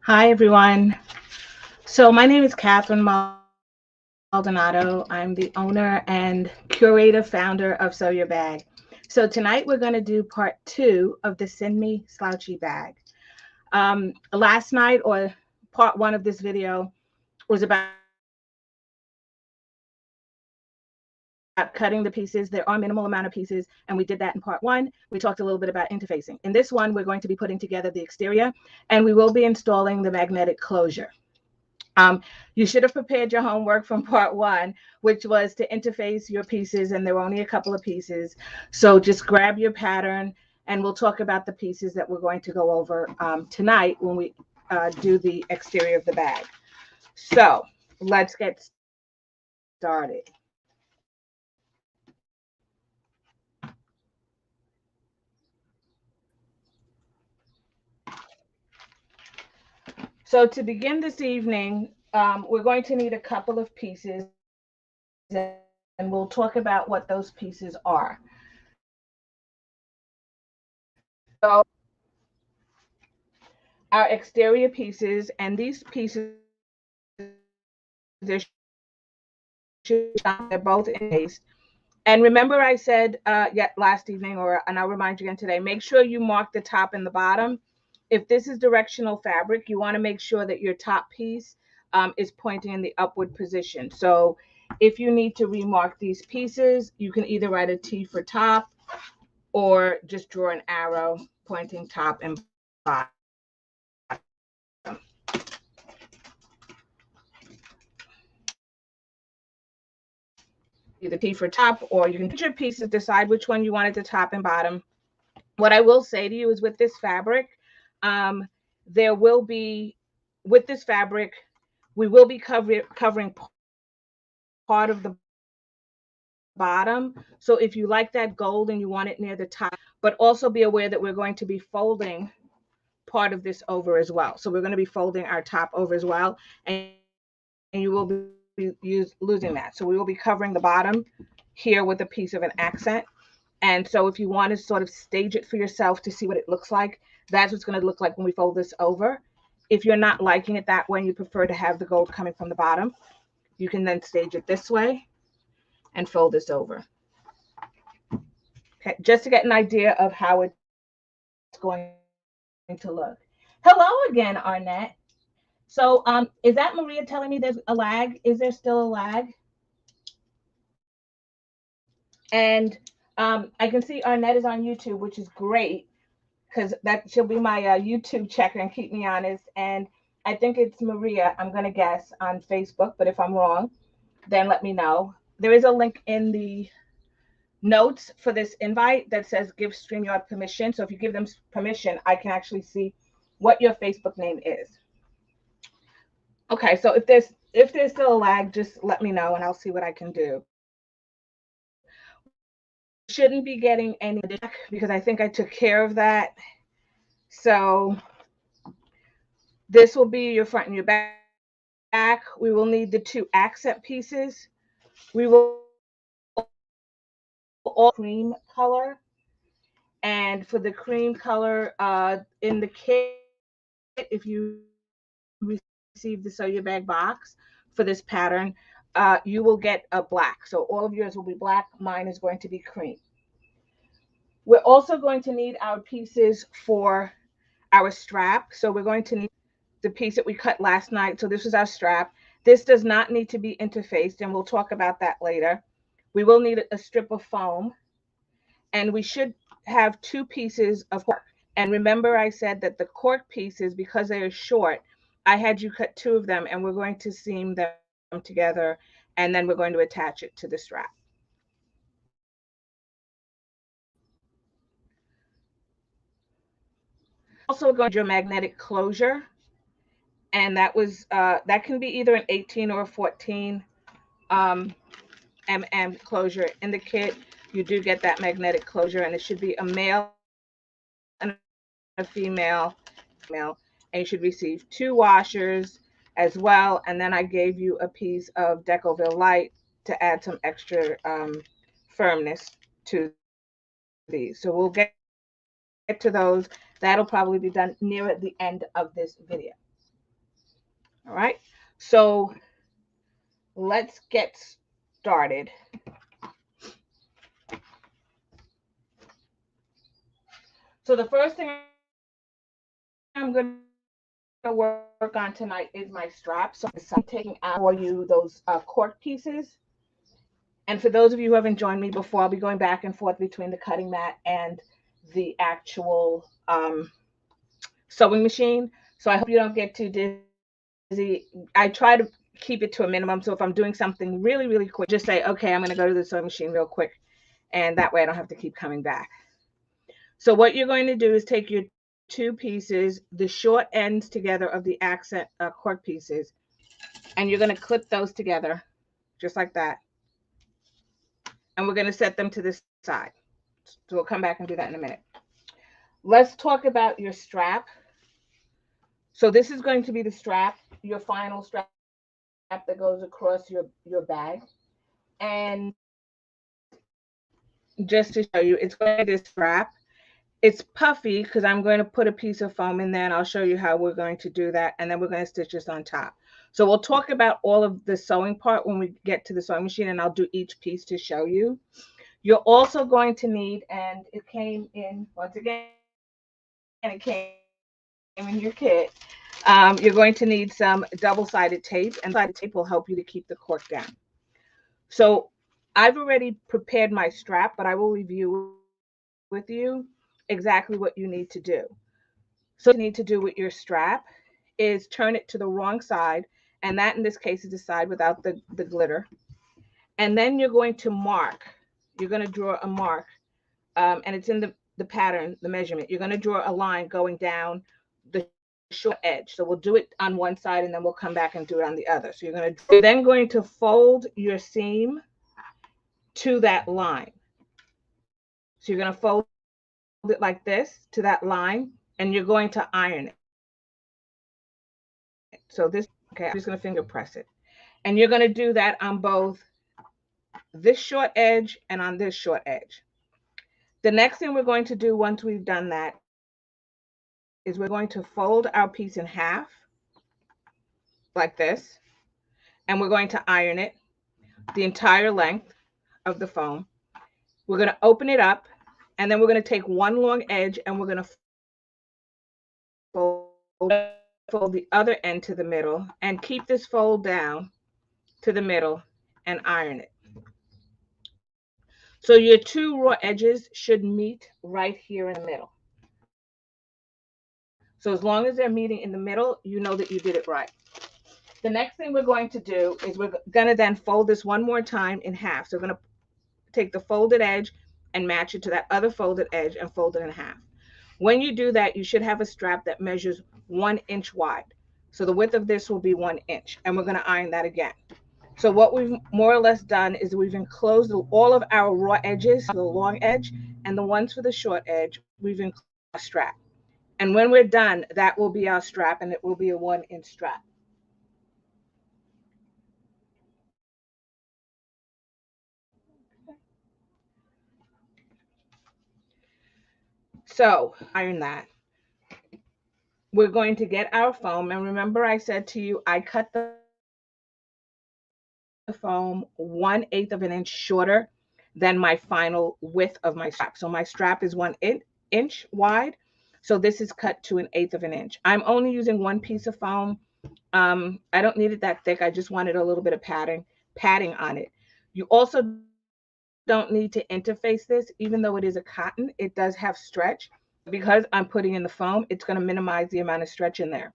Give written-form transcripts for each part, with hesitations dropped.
Hi, everyone. So, my name is Catherine Maldonado. I'm the owner and curator founder of Sew Your Bag. So, tonight we're going to do part two of the Sinmi Slouchy Bag. Last night, or part one of this video, was about cutting the pieces. There are minimal amount of pieces, and we did that in part one. We talked a little bit about interfacing. In this one, we're going to be putting together the exterior and we will be installing the magnetic closure. You should have prepared your homework from part one, which was to interface your pieces, and there were only a couple of pieces. So just grab your pattern, and we'll talk about the pieces that we're going to go over tonight when we do the exterior of the bag. So let's get started. So to begin this evening, we're going to need a couple of pieces, and we'll talk about what those pieces are. So our exterior pieces, and these pieces, there should be two of them. They're both interfaced. And remember, I said yet last evening, and I'll remind you again today, make sure you mark the top and the bottom. If this is directional fabric, you want to make sure that your top piece is pointing in the upward position. So if you need to remark these pieces, you can either write a T for top or just draw an arrow pointing top and bottom. Either T for top, or you can put your pieces, decide which one you wanted the top and bottom. What I will say to you is with this fabric, there will be, with this fabric, we will be covering part of the bottom. So if you like that gold and you want it near the top, but also be aware that we're going to be folding part of this over as well. So we're going to be folding our top over as well, and you will be losing that. So we will be covering the bottom here with a piece of an accent. And so if you want to sort of stage it for yourself to see what it looks like, that's what's going to look like when we fold this over. If you're not liking it that way and you prefer to have the gold coming from the bottom, you can then stage it this way and fold this over. Okay, just to get an idea of how it's going to look. Hello again, Arnett. So, is that Maria telling me there's a lag? Is there still a lag? And I can see Arnett is on YouTube, which is great because that she'll be my YouTube checker and keep me honest. And I think it's Maria, I'm going to guess, on Facebook, but if I'm wrong, then let me know. There is a link in the notes for this invite that says give StreamYard permission. So if you give them permission, I can actually see what your Facebook name is. Okay, so if there's still a lag, just let me know and I'll see what I can do. We shouldn't be getting any because I think I took care of that. So this will be your front and your back. We will need the two accent pieces. We will also need cream color. And for the cream color in the kit, if you received the Sew Your Bag box for this pattern, you will get a black. So all of yours will be black. Mine is going to be cream. We're also going to need our pieces for our strap. So we're going to need the piece that we cut last night. So this is our strap. This does not need to be interfaced, and we'll talk about that later. We will need a strip of foam, and we should have two pieces of cork. And remember, I said that the cork pieces, because they are short, I had you cut two of them, and we're going to seam them together, and then we're going to attach it to the strap. Also, we're going to need your magnetic closure, and that can be either an 18 or a 14 um, mm closure. In the kit, you do get that magnetic closure, and it should be a male and a female, and you should receive two washers as well. And then I gave you a piece of Decovil Light to add some extra firmness to these. So we'll get to those. That'll probably be done near at the end of this video. All right. So let's get started. So the first thing I'm going to work on tonight is my strap. So I'm taking out for you those cork pieces. And for those of you who haven't joined me before, I'll be going back and forth between the cutting mat and the actual sewing machine. So I hope you don't get too dizzy. I try to keep it to a minimum. So if I'm doing something really, really quick, just say, okay, I'm going to go to the sewing machine real quick. And that way I don't have to keep coming back. So what you're going to do is take your two pieces, the short ends together of the accent cork pieces, and you're going to clip those together just like that. And we're going to set them to the side. So we'll come back and do that in a minute. Let's talk about your strap. So this is going to be the strap, your final strap that goes across your bag. And just to show you, it's going to be this strap. It's puffy because I'm going to put a piece of foam in there, and I'll show you how we're going to do that. And then we're going to stitch this on top. So we'll talk about all of the sewing part when we get to the sewing machine, and I'll do each piece to show you. You're also going to need, and it came in, once again, it came in your kit. You're going to need some double-sided tape, and double-sided tape will help you to keep the cork down. So I've already prepared my strap, but I will review with you exactly what you need to do. So what you need to do with your strap is turn it to the wrong side, and that in this case is the side without the glitter. And then you're going to mark. You're going to draw a mark, and it's in the pattern, the measurement. You're going to draw a line going down the short edge. So we'll do it on one side, and then we'll come back and do it on the other. So you're then going to fold your seam to that line. So you're going to fold it like this to that line, and you're going to iron it. So this, okay, I'm just going to finger press it. And you're going to do that on both this short edge and on this short edge. The next thing we're going to do once we've done that is we're going to fold our piece in half like this, and we're going to iron it the entire length of the foam. We're going to open it up, and then we're going to take one long edge, and we're going to fold the other end to the middle, and keep this fold down to the middle and iron it. So your two raw edges should meet right here in the middle. So as long as they're meeting in the middle, you know that you did it right. The next thing we're going to do is we're going to then fold this one more time in half. So we're going to take the folded edge and match it to that other folded edge and fold it in half. When you do that, you should have a strap that measures 1 inch wide. So the width of this will be 1 inch, and we're going to iron that again. So what we've more or less done is we've enclosed all of our raw edges, the long edge, and the ones for the short edge, we've enclosed a strap. And when we're done, that will be our strap, and it will be a 1 inch strap. So iron that. We're going to get our foam, and remember I said to you, I cut the foam 1/8 of an inch shorter than my final width of my strap. So my strap is 1 inch wide. So this is cut to 1/8 of an inch. I'm only using one piece of foam. I don't need it that thick. I just wanted a little bit of padding on it. You also don't need to interface this, even though it is a cotton, it does have stretch. Because I'm putting in the foam, it's going to minimize the amount of stretch in there.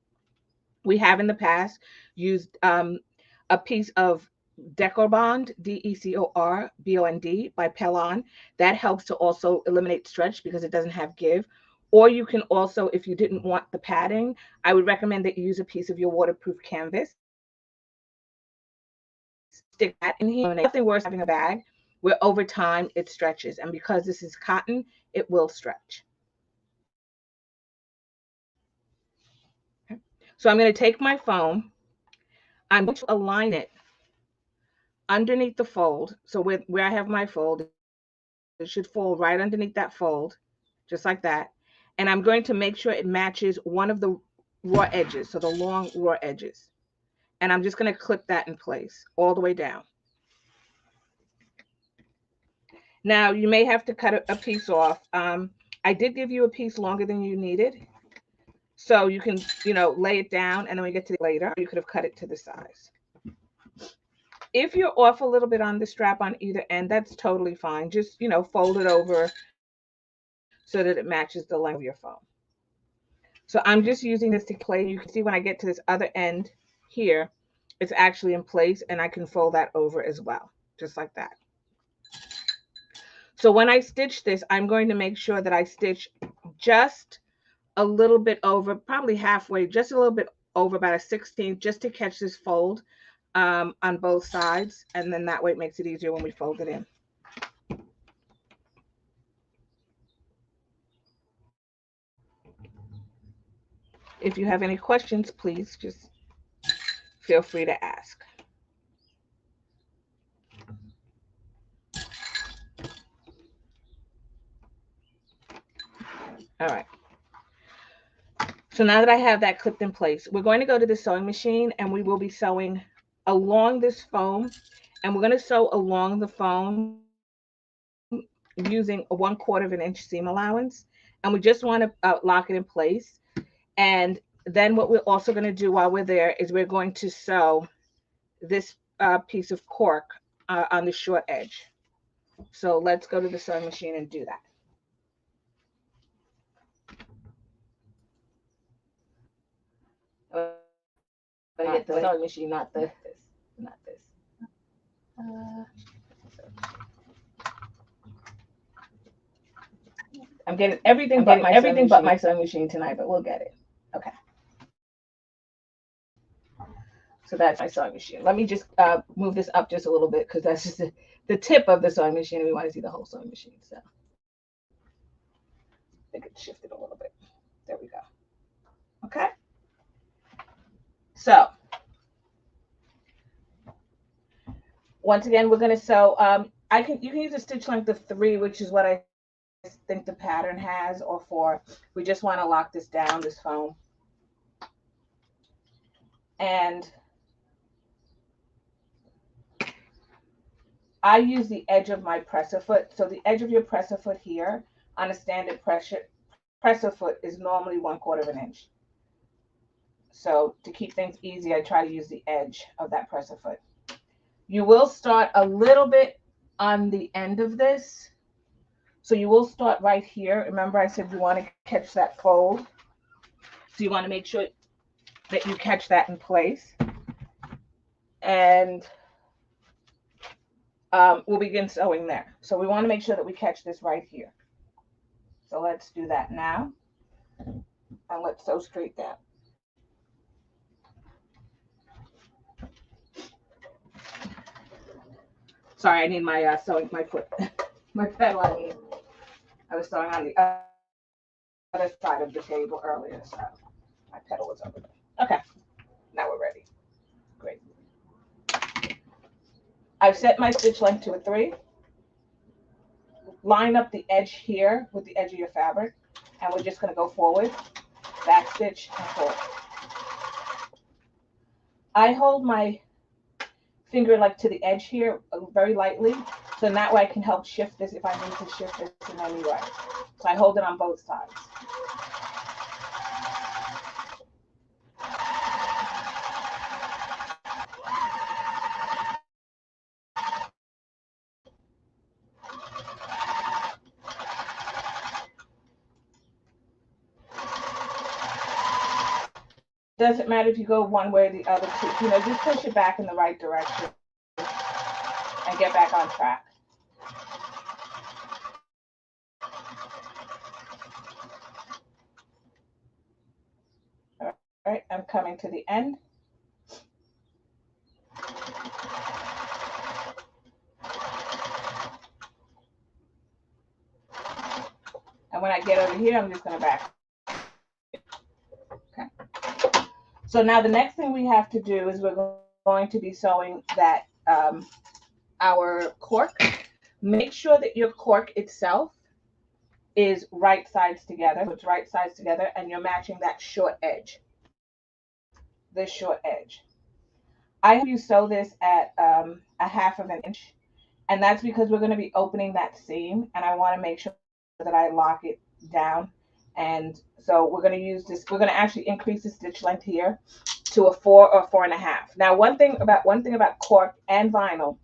We have in the past used a piece of Decor-Bond, Decorbond by Pellon. That helps to also eliminate stretch because it doesn't have give. Or you can also, if you didn't want the padding, I would recommend that you use a piece of your waterproof canvas. Stick that in here. Nothing worse than having a bag where over time it stretches. And because this is cotton, it will stretch. Okay. So I'm going to take my foam. I'm going to align it underneath the fold. So where I have my fold, it should fall right underneath that fold, just like that. And I'm going to make sure it matches one of the raw edges, so the long raw edges. And I'm just going to clip that in place all the way down. Now you may have to cut a piece off. I did give you a piece longer than you needed. So you can, lay it down, and then we get to it later. You could have cut it to the size. If you're off a little bit on the strap on either end, that's totally fine. Just, fold it over so that it matches the length of your foam. So I'm just using this to play. You can see when I get to this other end here, it's actually in place, and I can fold that over as well, just like that. So when I stitch this, I'm going to make sure that I stitch just a little bit over, probably halfway, just a little bit over, about a 16th, just to catch this fold on both sides. And then that way it makes it easier when we fold it in. If you have any questions, please just feel free to ask. All right. So now that I have that clipped in place, we're going to go to the sewing machine, and we will be sewing along this foam, and we're going to sew along the foam using a 1/4 inch seam allowance, and we just want to lock it in place. And then what we're also going to do while we're there is we're going to sew this piece of cork on the short edge. So let's go to the sewing machine and do that. Get the sewing machine, not this. I'm getting everything but my sewing machine tonight, but we'll get it. Okay. So that's my sewing machine. Let me just move this up just a little bit, because that's just the tip of the sewing machine, and we want to see the whole sewing machine. So I think it shifted a little bit. There we go. Okay. So once again, we're going to sew. You can use a stitch length of 3, which is what I think the pattern has, or 4. We just want to lock this down, this foam. And I use the edge of my presser foot. So the edge of your presser foot here on a standard presser foot is normally 1/4 inch. So to keep things easy, I try to use the edge of that presser foot. You will start a little bit on the end of this. So you will start right here. Remember, I said you want to catch that fold. So you want to make sure that you catch that in place. And we'll begin sewing there. So we want to make sure that we catch this right here. So let's do that now. And let's sew straight down. Sorry, I need my my foot, my pedal. I was sewing on the other side of the table earlier, so my pedal was over there. Okay, now we're ready. Great. I've set my stitch length to a 3. Line up the edge here with the edge of your fabric, and we're just going to go forward, back stitch, and forward. I hold my finger like to the edge here very lightly, so that way I can help shift this if I need to shift this in any way. So I hold it on both sides. Doesn't matter if you go one way or the other, just push it back in the right direction and get back on track. All right, I'm coming to the end. And when I get over here, I'm just going to back. Okay. So now the next thing we have to do is we're going to be sewing that our cork. Make sure that your cork itself is right sides together. So it's right sides together, and you're matching that short edge. This short edge. I have you sew this at a half of an inch, and that's because we're going to be opening that seam, and I want to make sure that I lock it down. And so we're going to use this. We're going to actually increase the stitch length here to a 4 or 4.5. Now, one thing about cork and vinyl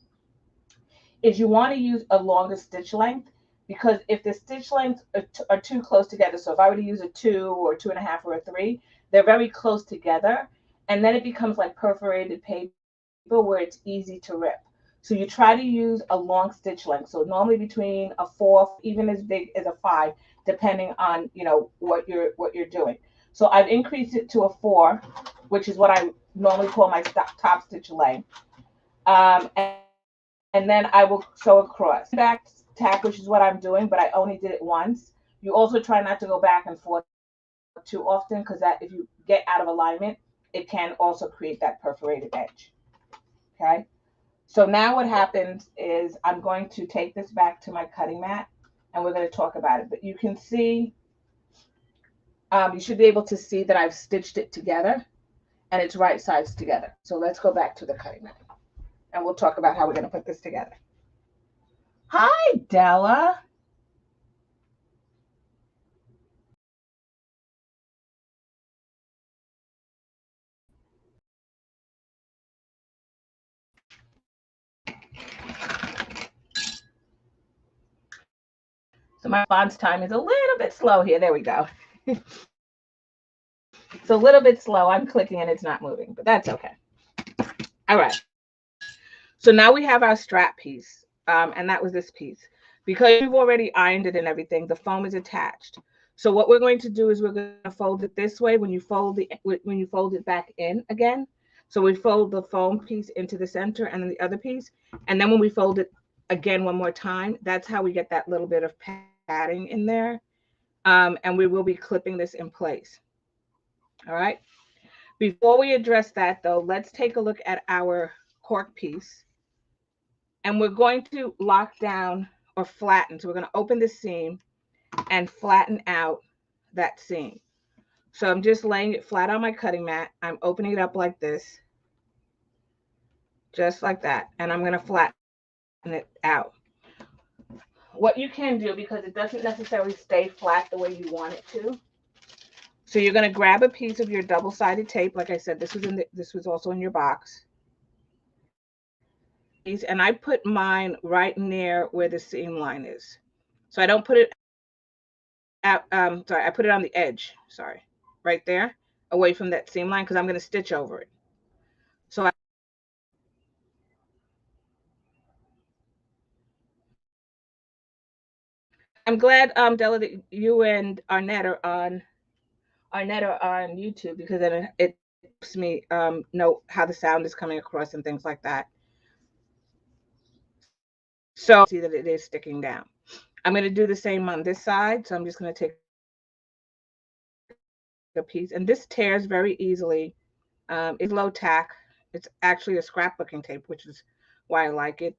is you want to use a longer stitch length, because if the stitch lengths are too close together, so if I were to use a 2 or 2.5 or a 3, they're very close together, and then it becomes like perforated paper where it's easy to rip. So you try to use a long stitch length. So normally between a 4, even as big as a 5, depending on what you're doing. So I've increased it to a 4, which is what I normally call my top stitch length. And then I will sew across. Back tack, which is what I'm doing, but I only did it once. You also try not to go back and forth too often, because that if you get out of alignment, it can also create that perforated edge. Okay. So now what happens is I'm going to take this back to my cutting mat, and we're going to talk about it. But you can see, you should be able to see that I've stitched it together and it's right sides together. So let's go back to the cutting mat and we'll talk about how we're going to put this together. Hi, Della. So my response time is a little bit slow here. There we go. It's a little bit slow. I'm clicking and it's not moving, but that's okay. All right. So now we have our strap piece, and that was this piece. Because we've already ironed it and everything, the foam is attached. So what we're going to do is we're going to fold it this way when you fold it back in again. So we fold the foam piece into the center and then the other piece, and then when we fold it again one more time, that's how we get that little bit of padding in there. And we will be clipping this in place. All right. Before we address that, though, let's take a look at our cork piece. And we're going to lock down or flatten. So we're going to open the seam and flatten out that seam. So I'm just laying it flat on my cutting mat. I'm opening it up like this, just like that. And I'm going to flatten it out. What you can do, because it doesn't necessarily stay flat the way you want it to. So you're going to grab a piece of your double-sided tape. Like I said, this was also in your box. And I put mine right near where the seam line is. So I don't put it out, sorry, I put it on the edge, sorry, right there, away from that seam line, because I'm going to stitch over it. So I'm glad, Della, that you and Arnett are on YouTube, because then it helps me know how the sound is coming across and things like that. So see that it is sticking down. I'm going to do the same on this side. So I'm just going to take a piece, and this tears very easily. It's low tack. It's actually a scrapbooking tape, which is why I like it.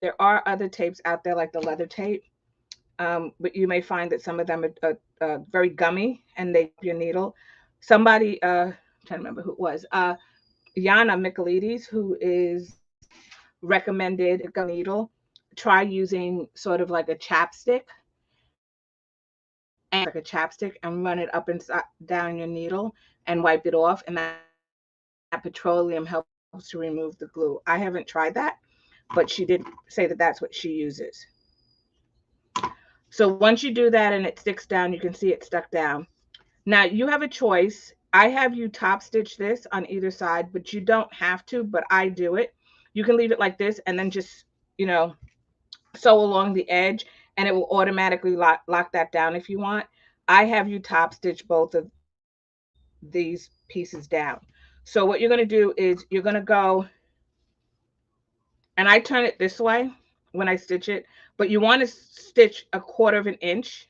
There are other tapes out there like the leather tape, but you may find that some of them are very gummy and they your needle. Somebody, I'm trying to remember who it was, Yana Michaelides, who is recommended a needle. Try using sort of like a chapstick, and run it up and down your needle and wipe it off, and that petroleum helps to remove the glue. I haven't tried that, but she did say that that's what she uses. So once you do that and it sticks down, you can see it stuck down. Now you have a choice. I have you top stitch this on either side, but you don't have to, but I do it. You can leave it like this and then just, sew along the edge, and it will automatically lock that down if you want. I have you top stitch both of these pieces down. So what you're going to do is you're going to go, and I turn it this way when I stitch it, but you want to stitch a 1/4 of an inch.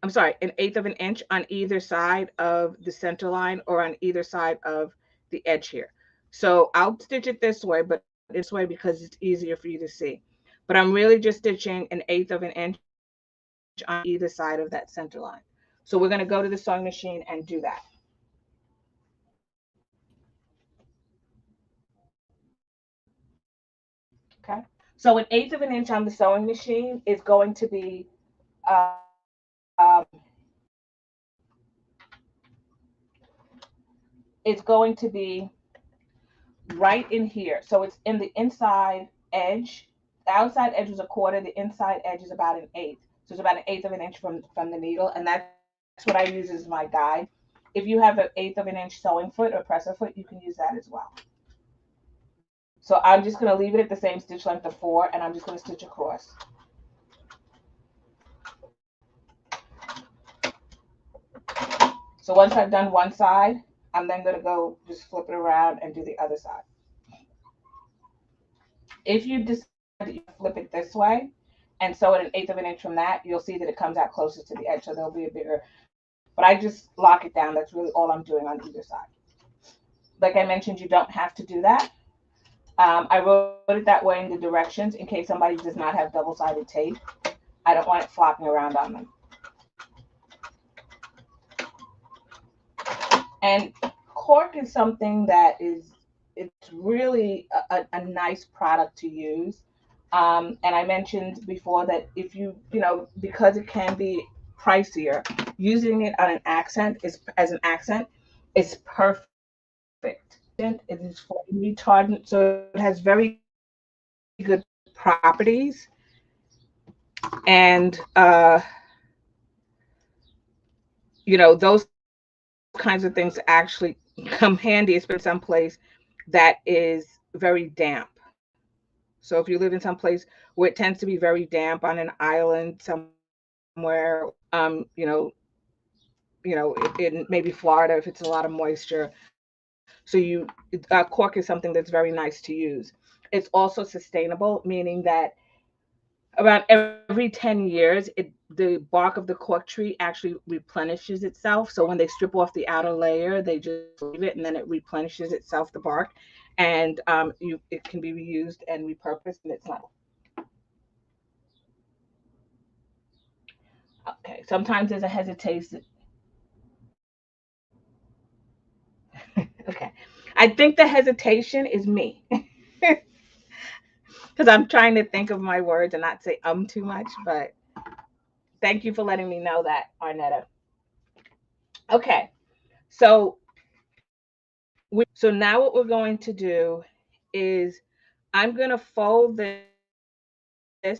I'm sorry, an 1/8 of an inch on either side of the center line or on either side of the edge here. So I'll stitch it this way, but this way because it's easier for you to see. But I'm really just stitching an 1/8 of an inch on either side of that center line. So we're going to go to the sewing machine and do that. So 1/8 of an inch on the sewing machine is going to be um, is going to be right in here. So it's in the inside edge. The outside edge is 1/4. The inside edge is about 1/8. So it's about 1/8 of an inch from the needle, and that's what I use as my guide. If you have 1/8 of an inch sewing foot or presser foot, you can use that as well. So I'm just going to leave it at the same stitch length of 4, and I'm just going to stitch across. So once I've done one side, I'm then going to go just flip it around and do the other side. If you decide that you flip it this way and sew it 1/8 of an inch from that, you'll see that it comes out closer to the edge, so there'll be a bigger, but I just lock it down. That's really all I'm doing on either side. Like I mentioned, you don't have to do that. I wrote it that way in the directions in case somebody does not have double-sided tape. I don't want it flopping around on them. And cork is something that it's really a nice product to use. And I mentioned before that if because it can be pricier, using it on an accent is as an accent is perfect. It is flame retardant, so it has very good properties, and those kinds of things actually come handy, especially someplace that is very damp. So if you live in some place where it tends to be very damp on an island somewhere, in maybe Florida if it's a lot of moisture. So cork is something that's very nice to use. It's also sustainable, meaning that around every 10 years, the bark of the cork tree actually replenishes itself. So when they strip off the outer layer, they just leave it and then it replenishes itself, the bark, and it can be reused and repurposed, and it's not. Okay, sometimes there's a hesitation. Okay, I think the hesitation is me because I'm trying to think of my words and not say too much. But thank you for letting me know that, Arnetta. Okay, so so now what we're going to do is I'm going to fold this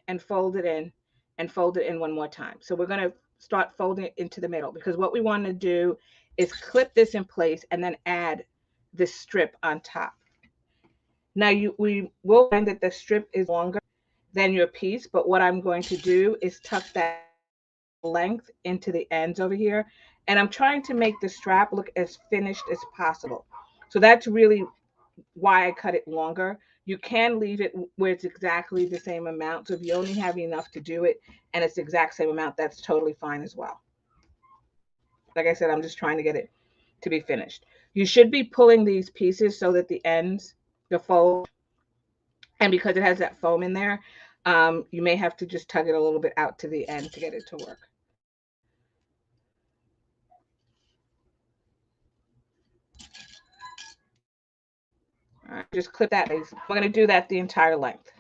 and fold it and fold it in one more time. So we're going to start folding it into the middle, because what we want to do is clip this in place and then add this strip on top. Now we will find that the strip is longer than your piece, but what I'm going to do is tuck that length into the ends over here. And I'm trying to make the strap look as finished as possible. So that's really why I cut it longer. You can leave it where it's exactly the same amount. So if you only have enough to do it and it's the exact same amount, that's totally fine as well. Like I said, I'm just trying to get it to be finished. You should be pulling these pieces so that the ends, the fold, and because it has that foam in there, you may have to just tug it a little bit out to the end to get it to work. All right, just clip that. We're going to do that the entire length.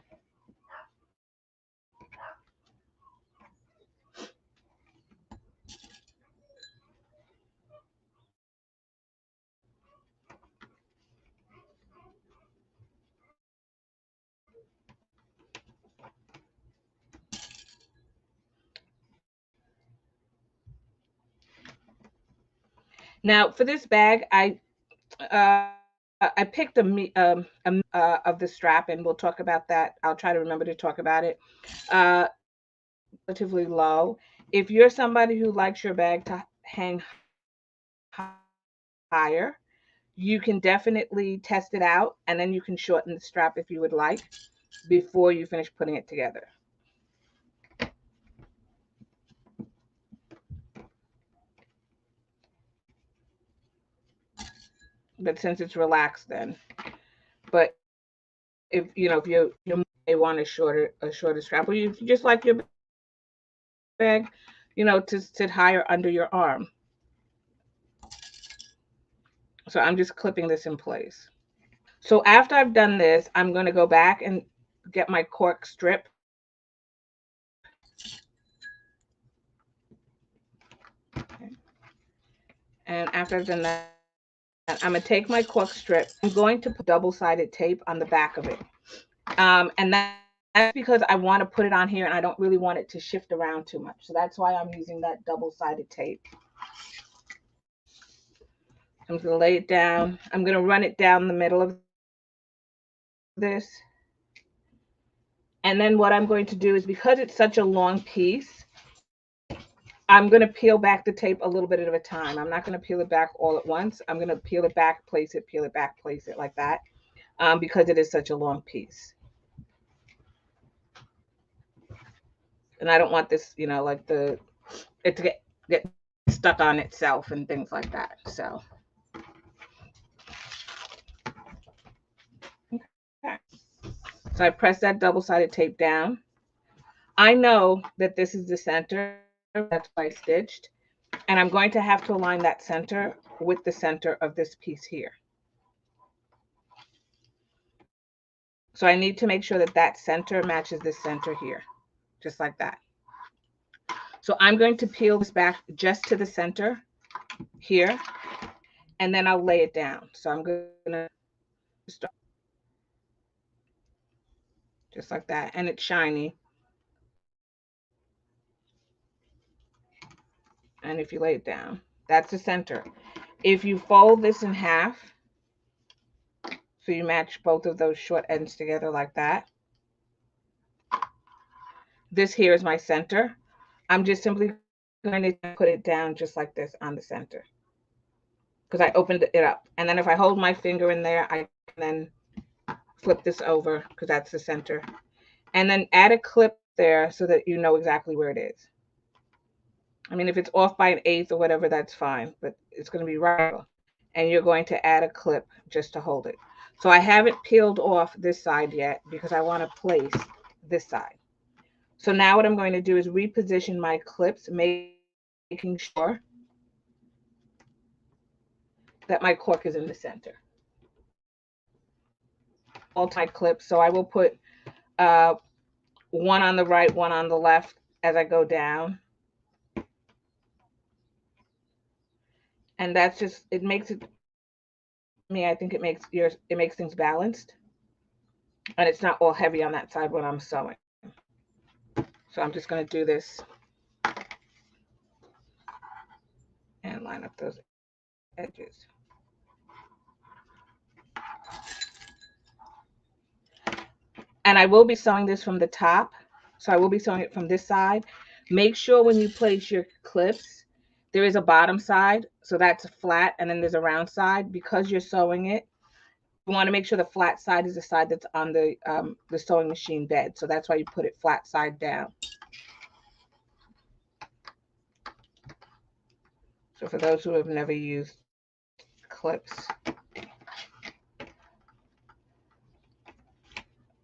Now for this bag, I picked of the strap, and we'll talk about that. I'll try to remember to talk about it. Relatively low. If you're somebody who likes your bag to hang higher, you can definitely test it out, and then you can shorten the strap if you would like before you finish putting it together. But since it's relaxed, then. But if you may want a shorter strap, or you just like your bag, to sit higher under your arm. So I'm just clipping this in place. So after I've done this, I'm going to go back and get my cork strip. Okay. And after I've done that, I'm going to take my cork strip. I'm going to put double-sided tape on the back of it. And that's because I want to put it on here and I don't really want it to shift around too much. So that's why I'm using that double-sided tape. I'm going to lay it down. I'm going to run it down the middle of this. And then what I'm going to do is, because it's such a long piece, I'm going to peel back the tape a little bit at a time. I'm not going to peel it back all at once. I'm going to peel it back, place it, peel it back, place it like that, because it is such a long piece. And I don't want this, like it to get stuck on itself and things like that. So, okay. So I press that double-sided tape down. I know that this is the center. That's why I stitched. And I'm going to have to align that center with the center of this piece here. So I need to make sure that that center matches this center here, just like that. So I'm going to peel this back just to the center here, and then I'll lay it down. So I'm going to start just like that, and it's shiny. And if you lay it down, that's the center. If you fold this in half, so you match both of those short ends together like that, this here is my center. I'm just simply going to put it down just like this on the center, because I opened it up. And then if I hold my finger in there, I can then flip this over, because that's the center. And then add a clip there so that you know exactly where it is. I mean, if it's off by 1/8 or whatever, that's fine, but it's going to be right. And you're going to add a clip just to hold it. So I haven't peeled off this side yet because I want to place this side. So now what I'm going to do is reposition my clips, making sure that my cork is in the center. All tie clips. So I will put one on the right, one on the left as I go down. And that's just, it makes it, me, I think it makes things balanced. And it's not all heavy on that side when I'm sewing. So I'm just going to do this and line up those edges. And I will be sewing this from the top. So I will be sewing it from this side. Make sure when you place your clips, there is a bottom side. So that's flat, and then there's a round side. Because you're sewing it, you want to make sure the flat side is the side that's on the sewing machine bed. So that's why you put it flat side down. So for those who have never used clips,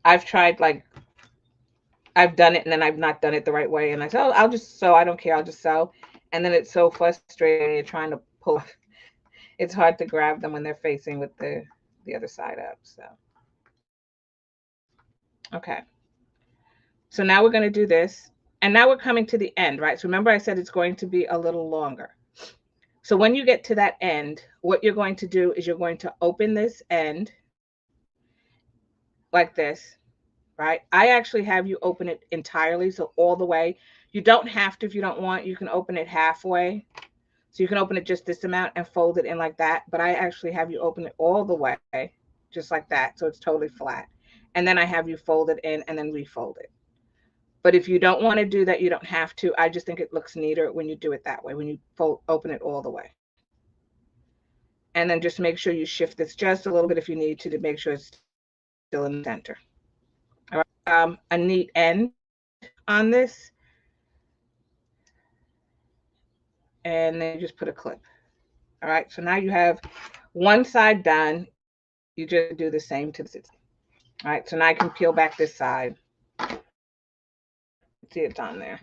I've tried, like, I've done it and then I've not done it the right way. And I said, oh, I'll just sew. I don't care. I'll just sew. And then it's so frustrating. You're trying to pull. It's hard to grab them when they're facing with the other side up. So, okay. So now we're going to do this. And now we're coming to the end, right? So remember I said it's going to be a little longer. So when you get to that end, what you're going to do is you're going to open this end like this, right? I actually have you open it entirely, so all the way. You don't have to if you don't want. You can open it halfway. So you can open it just this amount and fold it in like that. But I actually have you open it all the way, just like that. So it's totally flat. And then I have you fold it in and then refold it. But if you don't want to do that, you don't have to. I just think it looks neater when you do it that way, when you open it all the way. And then just make sure you shift this just a little bit if you need to make sure it's still in the center. All right. A neat end on this. And then you just put a clip. All right. So now you have one side done. You just do the same to the side. All right. So now I can peel back this side. See, it's on there.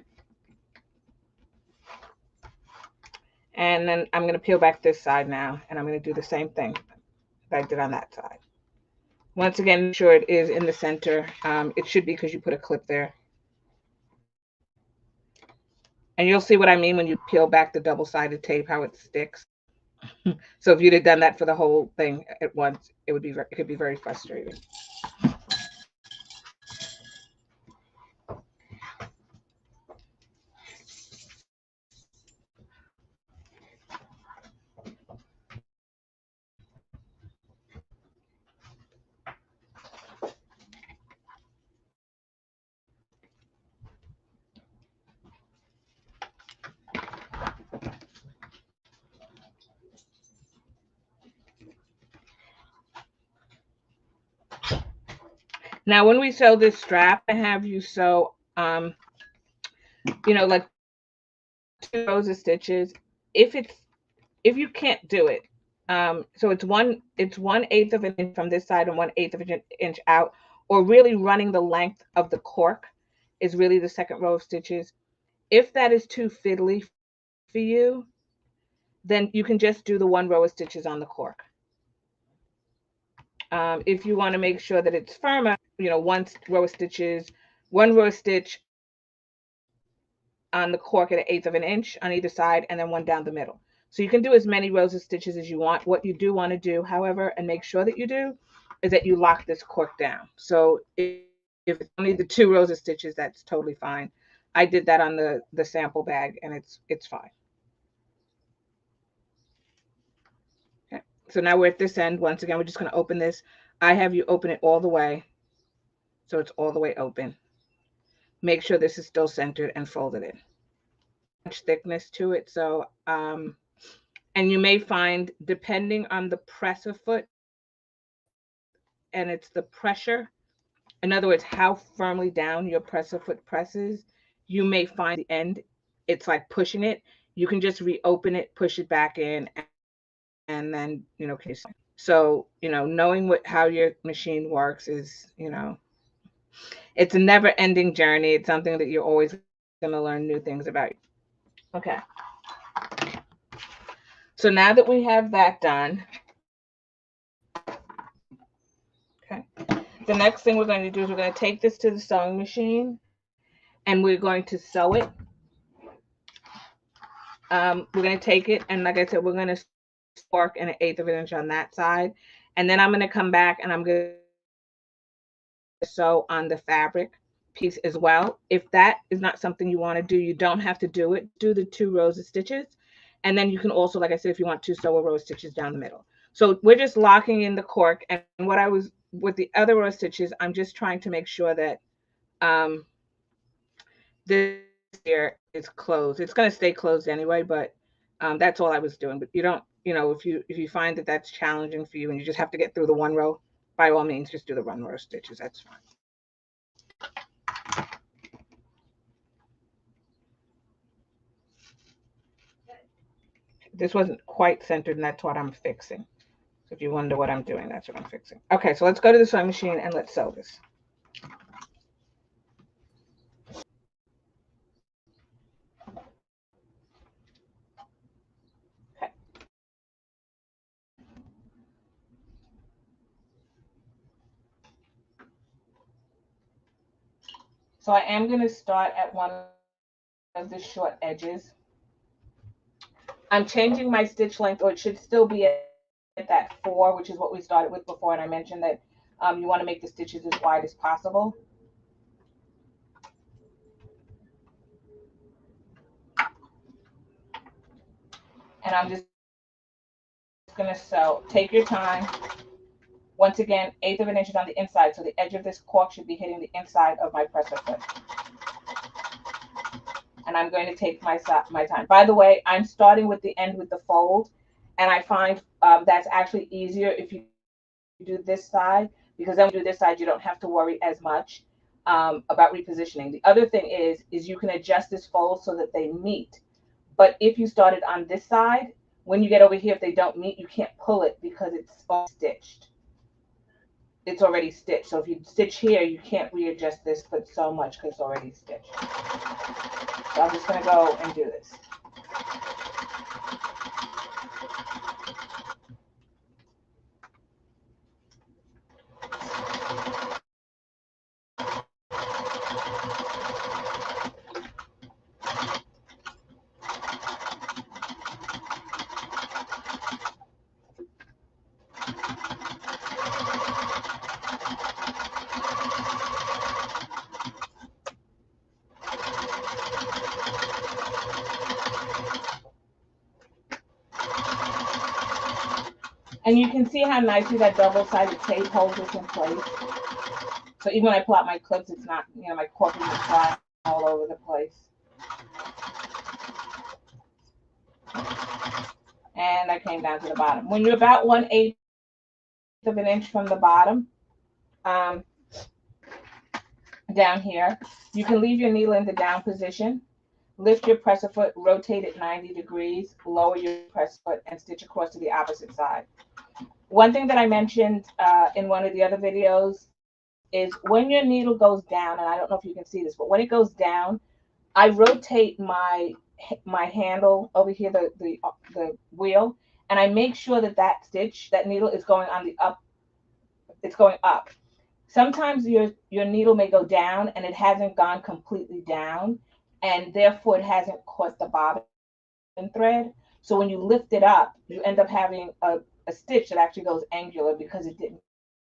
And then I'm going to peel back this side now, and I'm going to do the same thing that I did on that side. Once again, make sure it is in the center. It should be because you put a clip there. And you'll see what I mean when you peel back the double-sided tape, how it sticks. So if you'd have done that for the whole thing at once, it could be very frustrating. Now, when we sew this strap, I have you sew, like 2 rows of stitches. If you can't do it, so it's 1/8 of an inch from this side and 1/8 of an inch out, or really running the length of the cork is really the second row of stitches. If that is too fiddly for you, then you can just do the 1 row of stitches on the cork. If you want to make sure that it's firmer, 1 row of stitches, 1 row of stitch on the cork at 1/8 of an inch on either side, and then one down the middle. So you can do as many rows of stitches as you want. What you do want to do, however, and make sure that you do, is that you lock this cork down. So if it's only the 2 rows of stitches, that's totally fine. I did that on the sample bag, and it's fine. Okay. So now we're at this end. Once again, we're just going to open this. I have you open it all the way, so it's all the way open. Make sure this is still centered and folded in. Much thickness to it, so and you may find, depending on the presser foot, and it's the pressure, in other words, how firmly down your presser foot presses, you may find the end, it's like pushing it. You can just reopen it, push it back in, and then, so, knowing how your machine works is, it's a never ending journey. It's something that you're always going to learn new things about. Okay. So now that we have that done, okay, the next thing we're going to do is we're going to take this to the sewing machine and we're going to sew it. We're going to take it, and like I said, we're going to fork an 1/8 of an inch on that side, and then I'm going to come back and I'm going to sew on the fabric piece as well. If that is not something you want to do, you don't have to do it. Do the 2 rows of stitches, and then you can also, like I said, if you want to, sew a row of stitches down the middle. So we're just locking in the cork, and what I was with the other row of stitches, I'm just trying to make sure that this here is closed. It's going to stay closed anyway, but that's all I was doing. But you don't, if you find that that's challenging for you and you just have to get through the 1 row, by all means, just do the 1 row of stitches. That's fine. This wasn't quite centered, and that's what I'm fixing. So if you wonder what I'm doing, that's what I'm fixing. Okay, so let's go to the sewing machine and let's sew this. Okay. So I am going to start at one of the short edges. I'm changing my stitch length, or it should still be at that 4, which is what we started with before, and I mentioned that you want to make the stitches as wide as possible. And I'm just going to sew. Take your time. Once again, 1/8 of an inch is on the inside, so the edge of this cork should be hitting the inside of my presser foot. And I'm going to take my time. By the way, I'm starting with the end with the fold, and I find that's actually easier if you do this side, because then when you do this side, you don't have to worry as much about repositioning. The other thing is you can adjust this fold so that they meet. But if you started on this side, when you get over here, if they don't meet, you can't pull it because it's all stitched. It's already stitched. So if you stitch here, you can't readjust this foot so much because it's already stitched. So I'm just going to go and do this. And you can see how nicely that double-sided tape holds this in place. So even when I pull out my clips, it's not, my cork isn't flying all over the place. And I came down to the bottom. When you're about 1/8 of an inch from the bottom, down here, you can leave your needle in the down position. Lift your presser foot, rotate it 90 degrees, lower your presser foot, and stitch across to the opposite side. One thing that I mentioned in one of the other videos is when your needle goes down, and I don't know if you can see this, but when it goes down, I rotate my handle over here, the wheel, and I make sure that that needle is going on the up. It's going up. Sometimes your needle may go down and it hasn't gone completely down, and therefore it hasn't caught the bobbin thread. So when you lift it up, you end up having a stitch that actually goes angular because it didn't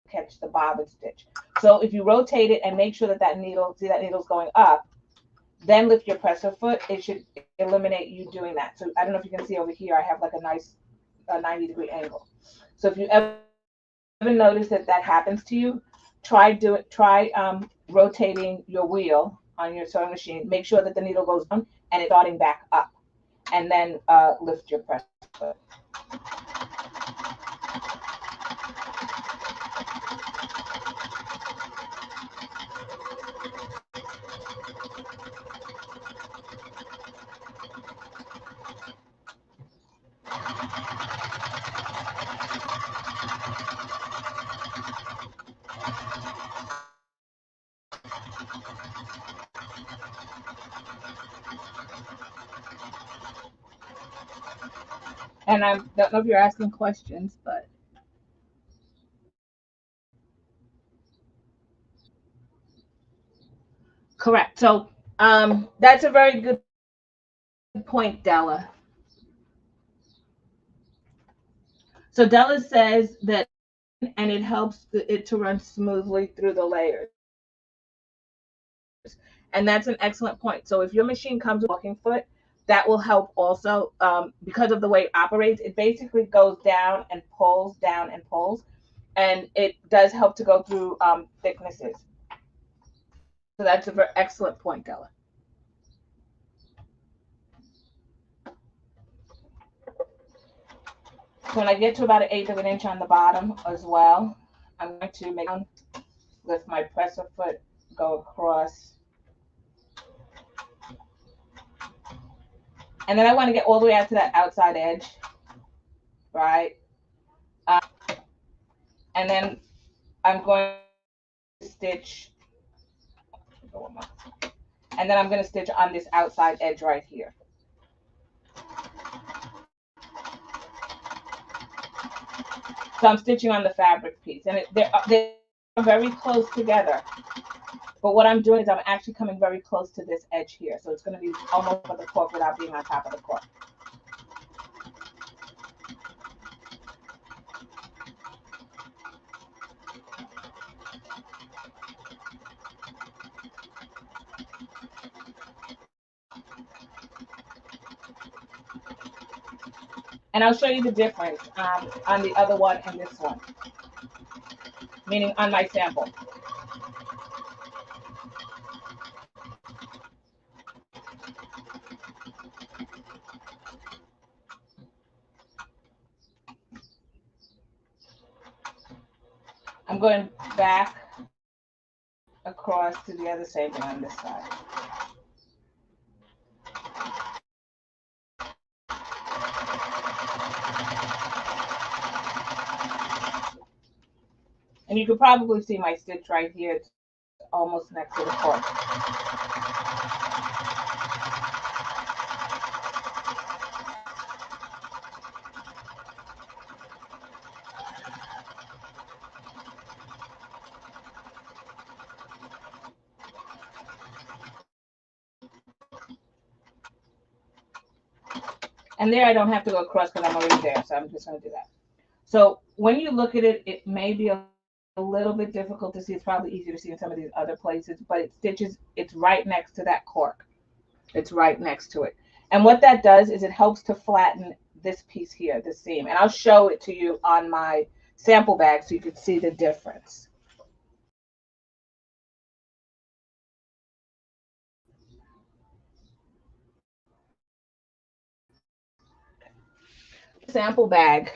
catch the bobbin stitch. So if you rotate it and make sure that that needle's going up, then lift your presser foot, it should eliminate you doing that. So I don't know if you can see over here, I have like a nice 90-degree angle. So if you ever notice that happens to you, try rotating your wheel on your sewing machine. Make sure that the needle goes down and it's starting back up, and then lift your presser foot. And I don't know if you're asking questions, but correct. So that's a very good point, Della. So Della says that, and it helps it to run smoothly through the layers. And that's an excellent point. So if your machine comes with a walking foot, that will help also because of the way it operates. It basically goes down and pulls, and it does help to go through thicknesses. So that's a very excellent point, Della. So when I get to about 1/8 of an inch on the bottom as well, I'm going to lift my presser foot, go across. And then I want to get all the way out to that outside edge, right? And then I'm going to stitch, and then I'm going to stitch on this outside edge right here. So I'm stitching on the fabric piece, and they're very close together. But what I'm doing is I'm actually coming very close to this edge here. So it's going to be almost on the cork without being on top of the cork. And I'll show you the difference on the other one and this one, meaning on my sample. I'm going back across to the other same thing on this side. And you can probably see my stitch right here. It's almost next to the cork. And there I don't have to go across because I'm already there, so I'm just going to do that. So when you look at it, it may be a little bit difficult to see. It's probably easier to see in some of these other places, but it's right next to that cork. It's right next to it. And what that does is it helps to flatten this piece here, the seam. And I'll show it to you on my sample bag so you can see the difference. Sample bag,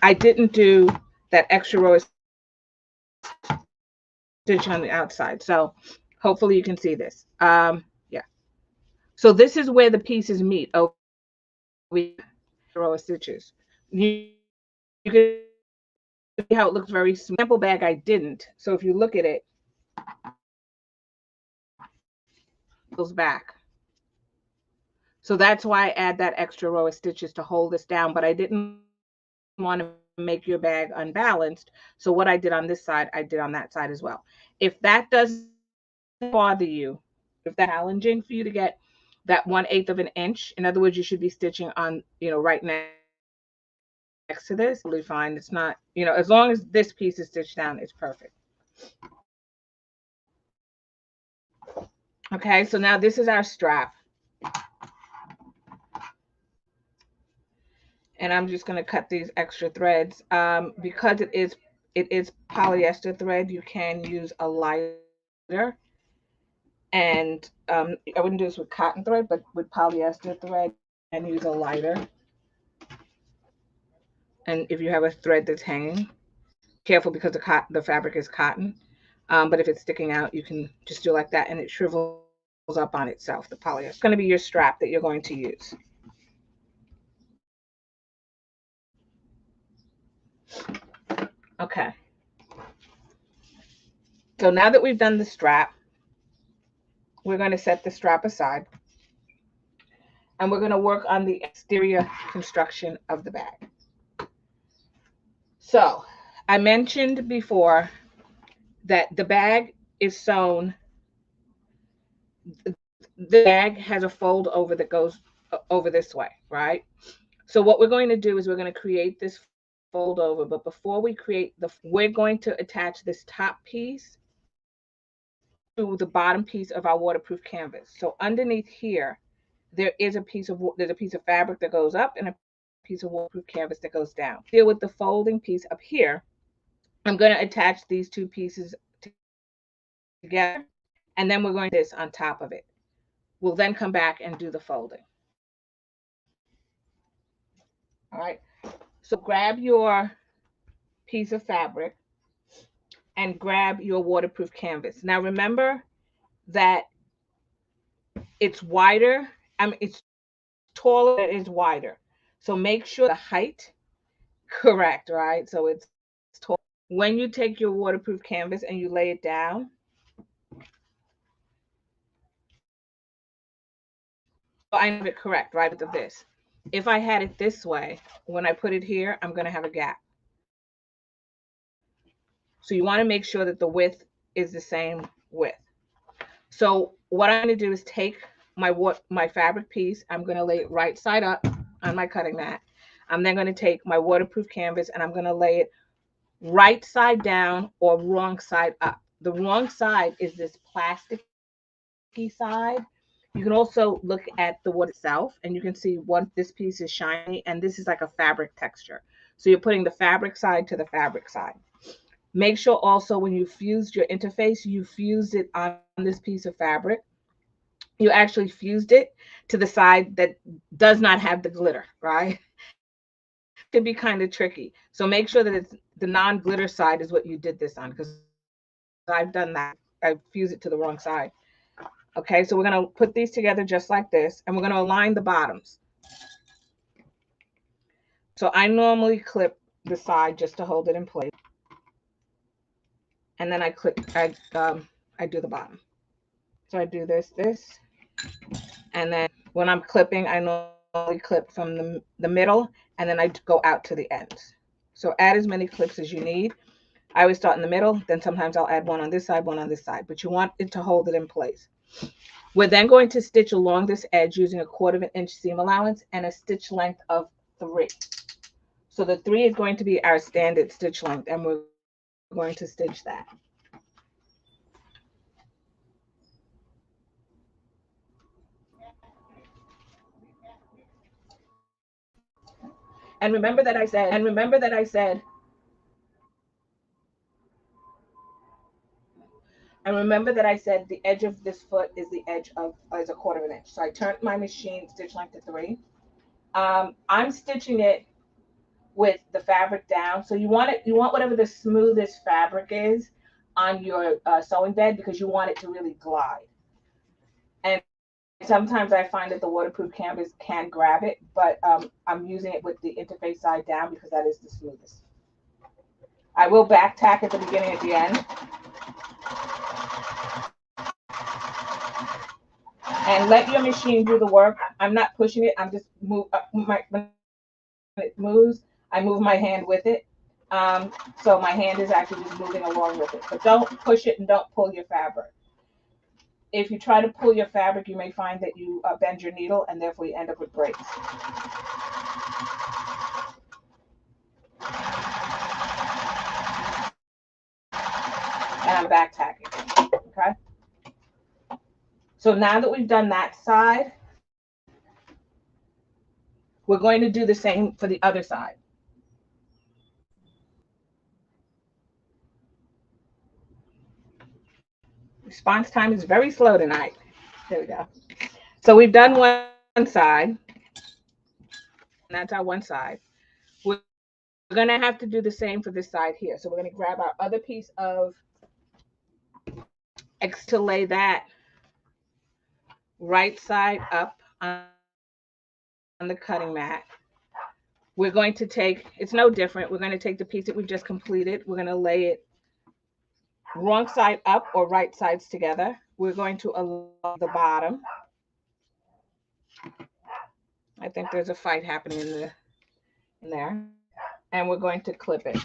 I didn't do that extra row of stitch on the outside. So hopefully you can see this. Yeah. So this is where the pieces meet over row of stitches. You can see how it looks very small. Sample bag I didn't. So if you look at it, it goes back. So that's why I add that extra row of stitches to hold this down, but I didn't want to make your bag unbalanced. So what I did on this side, I did on that side as well. If that doesn't bother you, if that's challenging for you to get that 1/8 of an inch, in other words, you should be stitching on, right next to this, totally fine. It's not, as long as this piece is stitched down, it's perfect. Okay, so now this is our strap. And I'm just going to cut these extra threads. Because it is polyester thread, you can use a lighter. And I wouldn't do this with cotton thread, but with polyester thread, and use a lighter. And if you have a thread that's hanging, careful because the fabric is cotton. But if it's sticking out, you can just do like that, and it shrivels up on itself. The polyester. It's going to be your strap that you're going to use. Okay. So now that we've done the strap, we're going to set the strap aside, and we're going to work on the exterior construction of the bag. So I mentioned before that the bag is sewn. The bag has a fold over that goes over this way, right? So what we're going to do is we're going to create this fold over, but before we create we're going to attach this top piece to the bottom piece of our waterproof canvas. So underneath here, there's a piece of fabric that goes up and a piece of waterproof canvas that goes down. Deal with the folding piece up here. I'm going to attach these two pieces together, and then we're going to do this on top of it. We'll then come back and do the folding. All right. So grab your piece of fabric and grab your waterproof canvas. Now remember that it's wider. It's taller, it is wider. So make sure the height correct, right? So it's tall. When you take your waterproof canvas and you lay it down, I have it correct, right? With this. If I had it this way, when I put it here, I'm going to have a gap. So you want to make sure that the width is the same width. So what I'm going to do is take my fabric piece. I'm going to lay it right side up on my cutting mat. I'm then going to take my waterproof canvas and I'm going to lay it right side down or wrong side up. The wrong side is this plasticky side. You can also look at the wood itself and you can see this piece is shiny and this is like a fabric texture. So you're putting the fabric side to the fabric side. Make sure also when you fused your interface, you fused it on this piece of fabric. You actually fused it to the side that does not have the glitter, right? It could be kind of tricky. So make sure that it's the non-glitter side is what you did this on, because I've done that. I fused it to the wrong side. Okay, so we're going to put these together just like this, and we're going to align the bottoms. So I normally clip the side just to hold it in place. And then I do the bottom. So I do this, and then when I'm clipping, I normally clip from the middle, and then I go out to the ends. So add as many clips as you need. I always start in the middle, then sometimes I'll add one on this side, one on this side, but you want it to hold it in place. We're then going to stitch along this edge using 1/4 of an inch seam allowance and a stitch length of 3. So the 3 is going to be our standard stitch length, and we're going to stitch that. And remember that I said, the edge of this foot is the edge of is a quarter of an inch. So I turned my machine stitch length to 3. I'm stitching it with the fabric down. So you want whatever the smoothest fabric is on your sewing bed, because you want it to really glide. And sometimes I find that the waterproof canvas can grab it, but I'm using it with the interface side down because that is the smoothest. I will back tack at the beginning at the end. And let your machine do the work. I'm not pushing it. I'm just when it moves, I move my hand with it. So my hand is actually just moving along with it. But don't push it and don't pull your fabric. If you try to pull your fabric, you may find that you bend your needle, and therefore you end up with breaks. And I'm back tacking. Okay. So now that we've done that side, we're going to do the same for the other side. Response time is very slow tonight. There we go. So we've done one side. That's our one side. We're going to have to do the same for this side here. So we're going to grab our other piece of X to lay that right side up on the cutting mat. We're going to take, it's no different. We're going to take the piece that we've just completed. We're going to lay it wrong side up or right sides together. We're going to align the bottom. I think there's a fight happening in there. And we're going to clip it.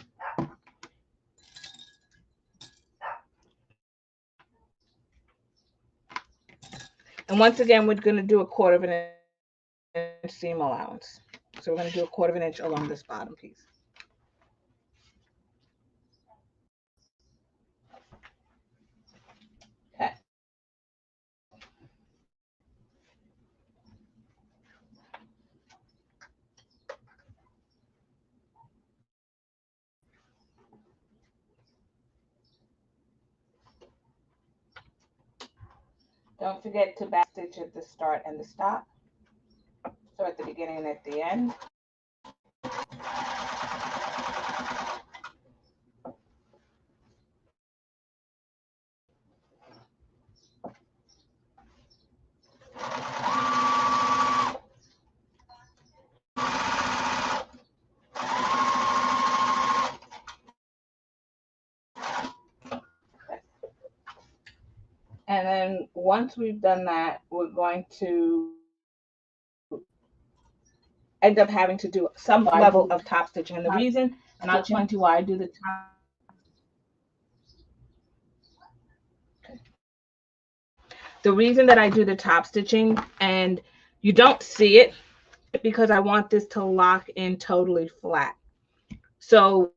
And once again, we're going to do a quarter of an inch seam allowance. So we're going to do a quarter of an inch along this bottom piece. Okay. Don't forget to back stitch at the start and the stop. So at the beginning and at the end. And then once we've done that, we're going to end up having to do some level of top stitching. And the reason, and I'll explain to you why I do the top. The reason that I do the top stitching, and you don't see it, because I want this to lock in totally flat. So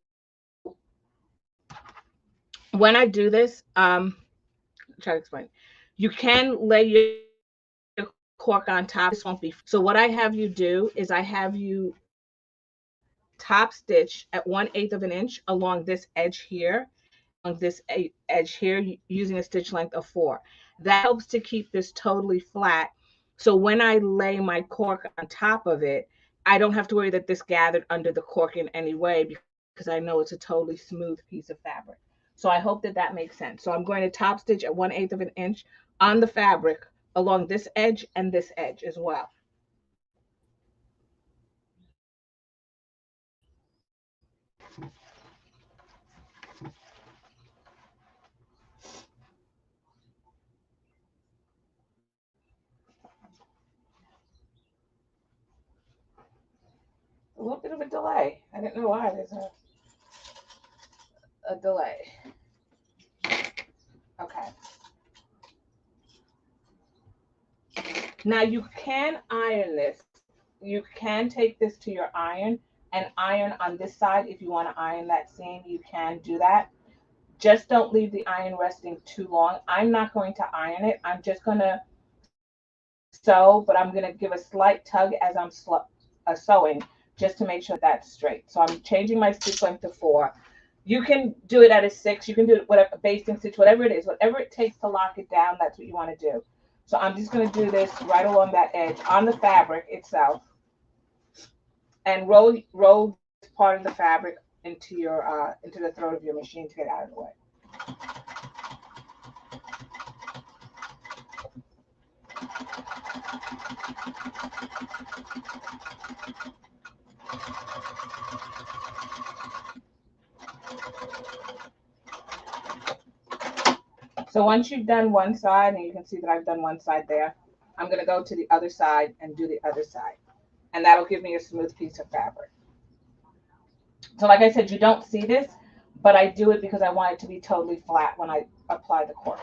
when I do this, try to explain. You can lay your cork on top. This won't be. So what I have you do is I have you top stitch at 1/8 of an inch along this edge here, on this edge here, using a stitch length of 4. That helps to keep this totally flat. So when I lay my cork on top of it, I don't have to worry that this gathered under the cork in any way, because I know it's a totally smooth piece of fabric. So I hope that that makes sense. So I'm going to top stitch at 1/8 of an inch on the fabric along this edge and this edge as well. A little bit of a delay. I didn't know why there's a delay. Okay. Now you can iron this. You can take this to your iron and iron on this side. If you want to iron that seam, you can do that. Just don't leave the iron resting too long. I'm not going to iron it. I'm just going to sew, but I'm going to give a slight tug as I'm sewing, just to make sure that's straight. So I'm changing my stitch length to 4. You can do it at a 6. You can do it whatever, a basting stitch, whatever it is, whatever it takes to lock it down. That's what you want to do. So I'm just going to do this right along that edge on the fabric itself, and roll part of the fabric into the throat of your machine to get out of the way. So once you've done one side, and you can see that I've done one side there, I'm going to go to the other side and do the other side. And that'll give me a smooth piece of fabric. So like I said, you don't see this, but I do it because I want it to be totally flat when I apply the cork.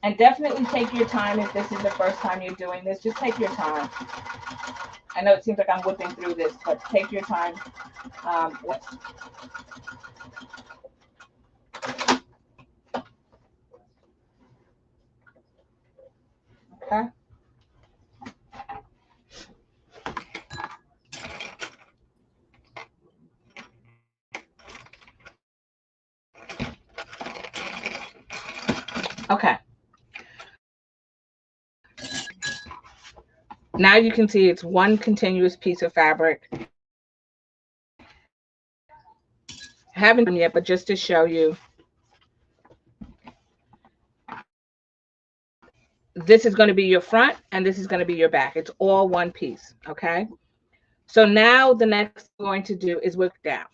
And definitely take your time if this is the first time you're doing this. Just take your time. I know it seems like I'm whipping through this, but take your time. Okay. Okay. Now you can see it's one continuous piece of fabric. I haven't done yet, but just to show you, this is going to be your front and this is going to be your back. It's all one piece. Okay. So now the next thing we're going to do is work down.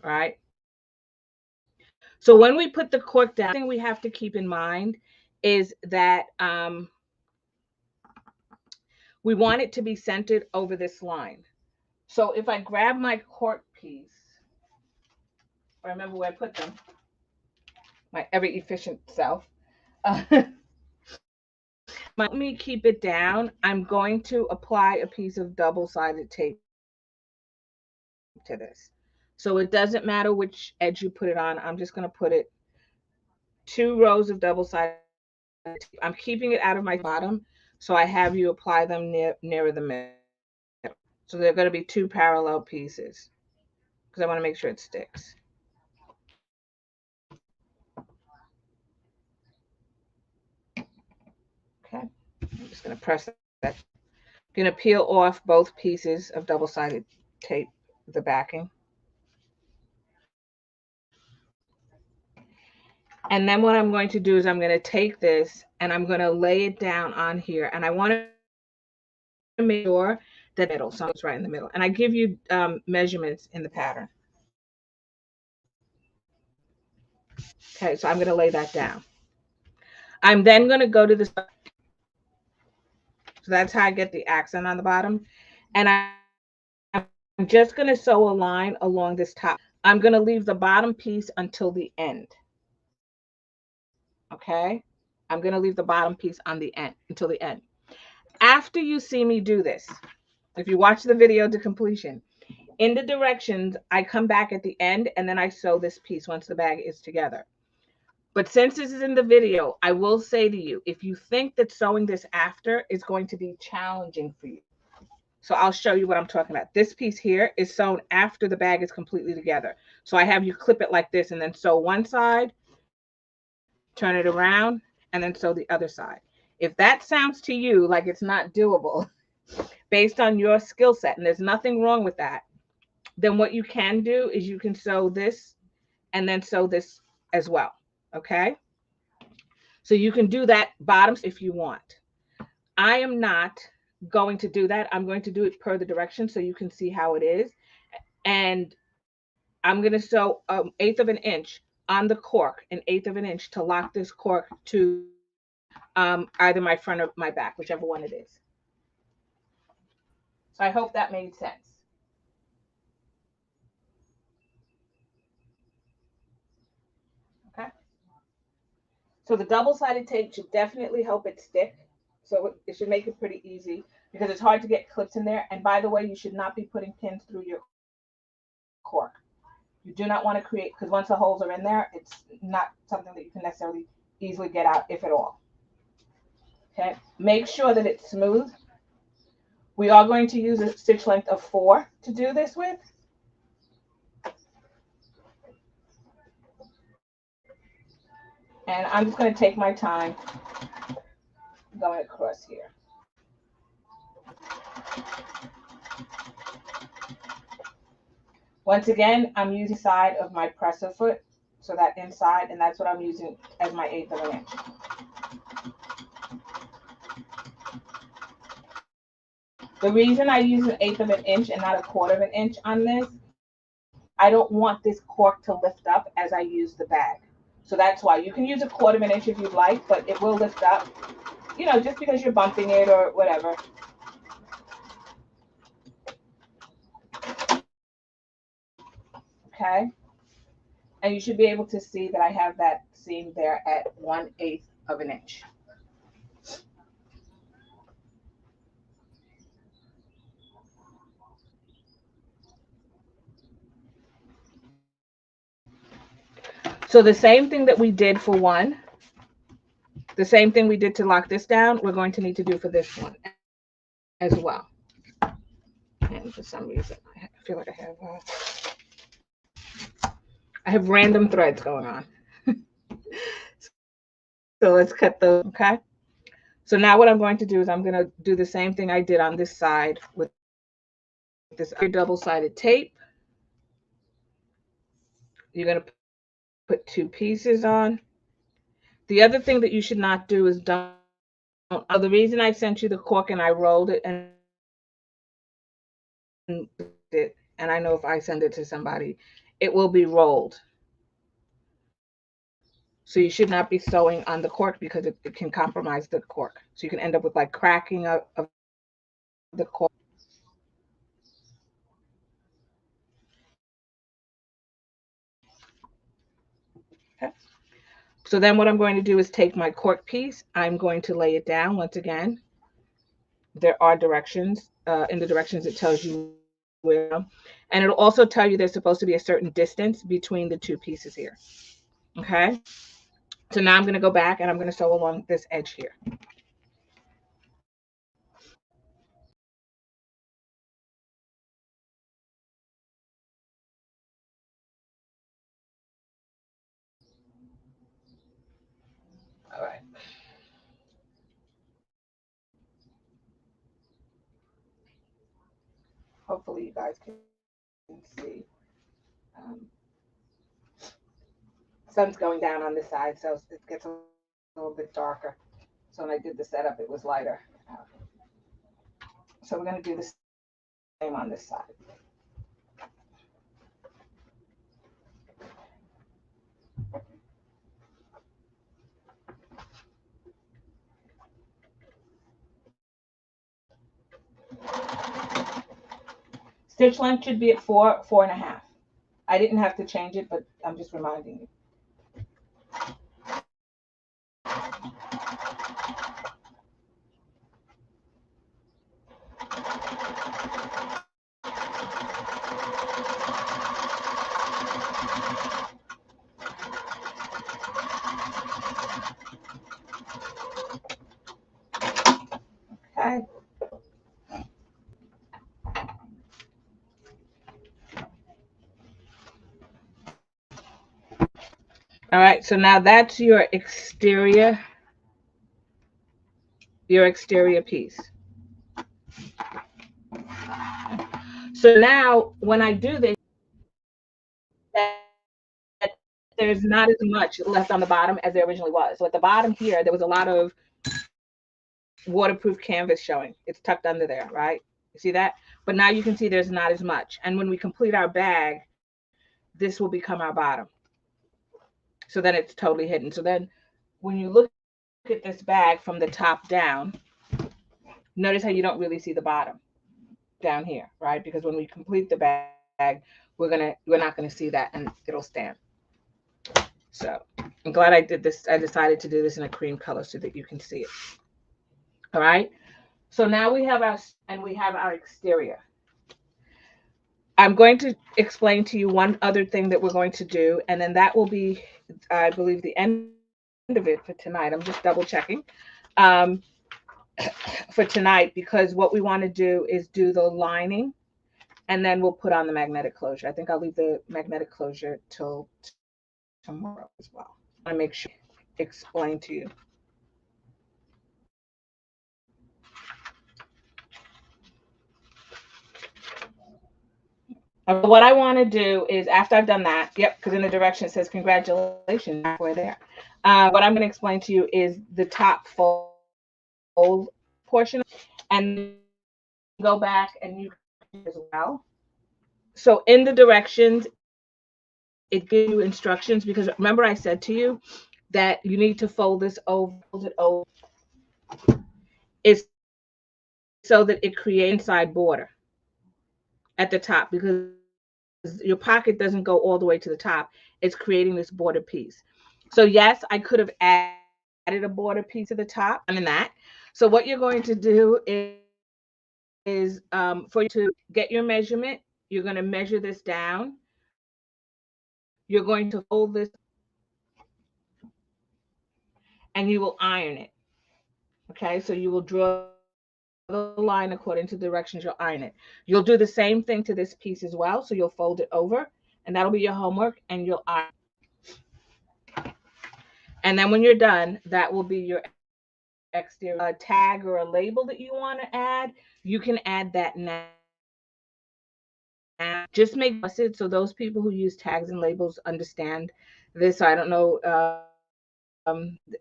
All right. So when we put the cork down, the thing we have to keep in mind is that we want it to be centered over this line. So if I grab my cork piece, I remember where I put them, my ever efficient self. Let me keep it down. I'm going to apply a piece of double-sided tape to this. So it doesn't matter which edge you put it on. I'm just going to put it 2 rows of double-sided tape. I'm keeping it out of my bottom, so I have you apply them nearer the middle. So they're going to be 2 parallel pieces because I want to make sure it sticks. Okay, I'm just going to press that. I'm going to peel off both pieces of double-sided tape, the backing. And then what I'm going to do is I'm going to take this and I'm going to lay it down on here. And I want to make sure that middle, so it's right in the middle. And I give you measurements in the pattern. Okay, so I'm going to lay that down. I'm then going to go to the, so that's how I get the accent on the bottom. And I'm just going to sew a line along this top. I'm going to leave the bottom piece until the end. Okay, I'm going to leave the bottom piece on the end until the end. After you see me do this, if you watch the video to completion, in the directions, I come back at the end and then I sew this piece once the bag is together. But since this is in the video, I will say to you, if you think that sewing this after is going to be challenging for you, so I'll show you what I'm talking about. This piece here is sewn after the bag is completely together. So I have you clip it like this and then sew one side, turn it around, and then sew the other side. If that sounds to you like it's not doable based on your skill set, and there's nothing wrong with that, then what you can do is you can sew this and then sew this as well. Okay. So you can do that bottoms if you want. I am not going to do that. I'm going to do it per the direction so you can see how it is. And I'm going to sew 1/8 of an inch on the cork, 1/8 of an inch to lock this cork to either my front or my back, whichever one it is. So I hope that made sense. Okay. So the double-sided tape should definitely help it stick. So it should make it pretty easy because it's hard to get clips in there. And by the way, you should not be putting pins through your cork. You do not want to create, because once the holes are in there, it's not something that you can necessarily easily get out, if at all. Okay, make sure that it's smooth. We are going to use a stitch length of 4 to do this with. And I'm just going to take my time going across here. Once again, I'm using the side of my presser foot, so that inside, and that's what I'm using as my 1/8 of an inch. The reason I use an 1/8 of an inch and not a 1/4 of an inch on this, I don't want this cork to lift up as I use the bag. So that's why. You can use a 1/4 of an inch if you'd like, but it will lift up, you know, just because you're bumping it or whatever. Okay. And you should be able to see that I have that seam there at 1/8 of an inch. So the same thing that we did for one, the same thing we did to lock this down, we're going to need to do for this one as well. And for some reason, I feel like I have random threads going on. So let's cut those, okay? So now what I'm going to do is I'm going to do the same thing I did on this side with this double-sided tape. You're going to put 2 pieces on. The other thing that you should not do is don't. The reason I sent you the cork and I rolled it and I know if I send it to somebody, it will be rolled. So you should not be sewing on the cork because it can compromise the cork. So you can end up with like cracking of the cork. Okay. So then what I'm going to do is take my cork piece. I'm going to lay it down once again. There are directions. In the directions, it tells you where. And it'll also tell you there's supposed to be a certain distance between the 2 pieces here. Okay. So now I'm going to go back and I'm going to sew along this edge here. All right. Hopefully you guys can see. Sun's going down on this side, so it gets a little bit darker. So when I did the setup, it was lighter. So we're going to do the same on this side. Stitch length should be at 4, 4.5. I didn't have to change it, but I'm just reminding you. Okay. All right, so now that's your exterior piece. So now when I do this, there's not as much left on the bottom as there originally was. So at the bottom here, there was a lot of waterproof canvas showing. It's tucked under there, right? You see that? But now you can see there's not as much. And when we complete our bag, this will become our bottom. So then it's totally hidden. So then when you look at this bag from the top down, notice how you don't really see the bottom down here, right? Because when we complete the bag, we're not gonna see that and it'll stand. So I'm glad I did this. I decided to do this in a cream color so that you can see it. All right. So now we have our exterior. I'm going to explain to you one other thing that we're going to do, and then that will be, I believe, the end of it for tonight. I'm just double checking um, for tonight, because what we want to do is do the lining, and then we'll put on the magnetic closure. I think I'll leave the magnetic closure till tomorrow as well. I want to make sure I explain to you. What I want to do is, after I've done that, yep, because in the direction it says congratulations, you're halfway there. What I'm going to explain to you is the top fold portion, and then you can go back and you can as well. So in the directions, it gives you instructions, because remember I said to you that you need to fold this over. Fold it over is so that it creates an inside border at the top, because your pocket doesn't go all the way to the top. It's creating this border piece. So yes, I could have added a border piece to the top. I'm not done in that. So what you're going to do is, for you to get your measurement, you're going to measure this down. You're going to fold this over, and you will iron it. Okay, so you will draw the line according to the directions, you'll iron it. You'll do the same thing to this piece as well. So you'll fold it over, and that'll be your homework, and you'll iron it. And then when you're done, that will be your exterior. If you have a tag or a label that you want to add, you can add that now. Just make sure you emboss it, so those people who use tags and labels understand this. So I don't know,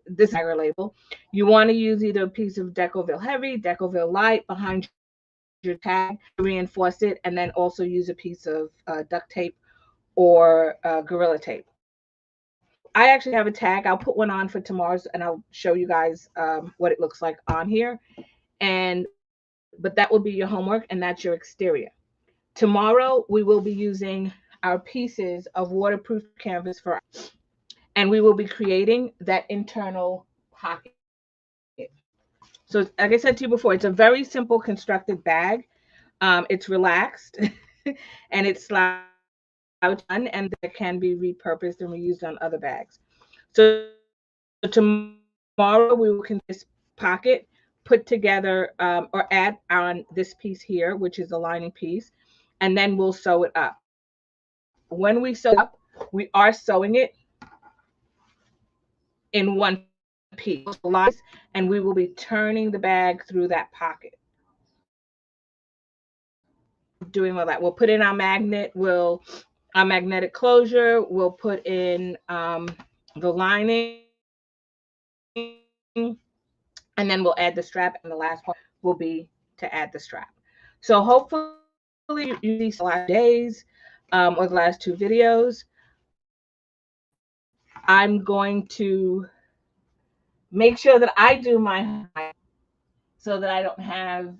this is a tag or label. You want to use either a piece of Decoville Heavy, Decoville Light behind your tag to reinforce it, and then also use a piece of duct tape or Gorilla Tape. So I actually have a tag. I'll put one on for tomorrow's, and I'll show you guys what it looks like on here. And but that will be your homework, and that's your exterior. Tomorrow we will be using our pieces of waterproof canvas and we will be creating that internal pocket. So like I said to you before, it's a very simple constructed bag. It's relaxed and it's slouch and that can be repurposed and reused on other bags. So tomorrow we will this pocket, put together or add on this piece here, which is the lining piece, and then we'll sew it up. When we sew it up, we are sewing it in one piece, and we will be turning the bag through that pocket. Doing all that. We'll put in our magnet, our magnetic closure, we'll put in the lining, and then we'll add the strap, and the last part will be to add the strap. So hopefully you've seen the last 2 days or the last 2 videos. I'm going to make sure that I do my homework so that I don't have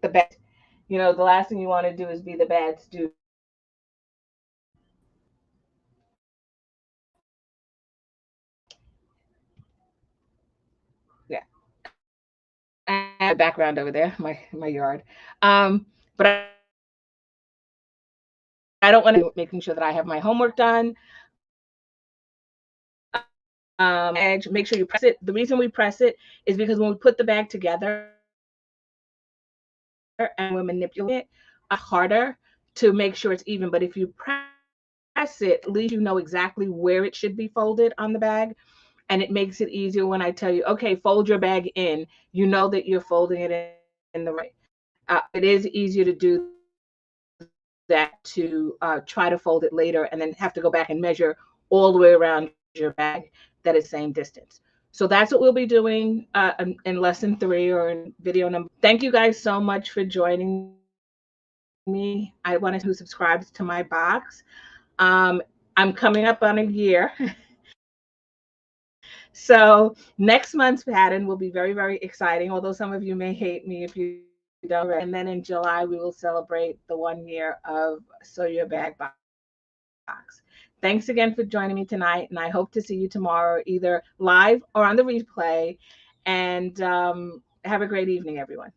the bad. The last thing you want to do is be the bad student. Yeah, and background over there, my yard. But I don't want to making sure that I have my homework done. Make sure you press it. The reason we press it is because when we put the bag together and we're manipulating it, it's harder to make sure it's even. But if you press it, at least you know exactly where it should be folded on the bag. And it makes it easier when I tell you, okay, fold your bag in. You know that you're folding it in the right way. It is easier to do that to try to fold it later and then have to go back and measure all the way around your bag that is the same distance. So that's what we'll be doing in lesson 3 or in video number 4. Thank you guys so much for joining me. I want to thank everyone who subscribes to my box. I'm coming up on a year. So next month's pattern will be very, very exciting, although some of you may hate me if you don't already. And then in July, we will celebrate the 1 year of Sew Your Bag Box. Thanks again for joining me tonight, and I hope to see you tomorrow, either live or on the replay. And have a great evening, everyone.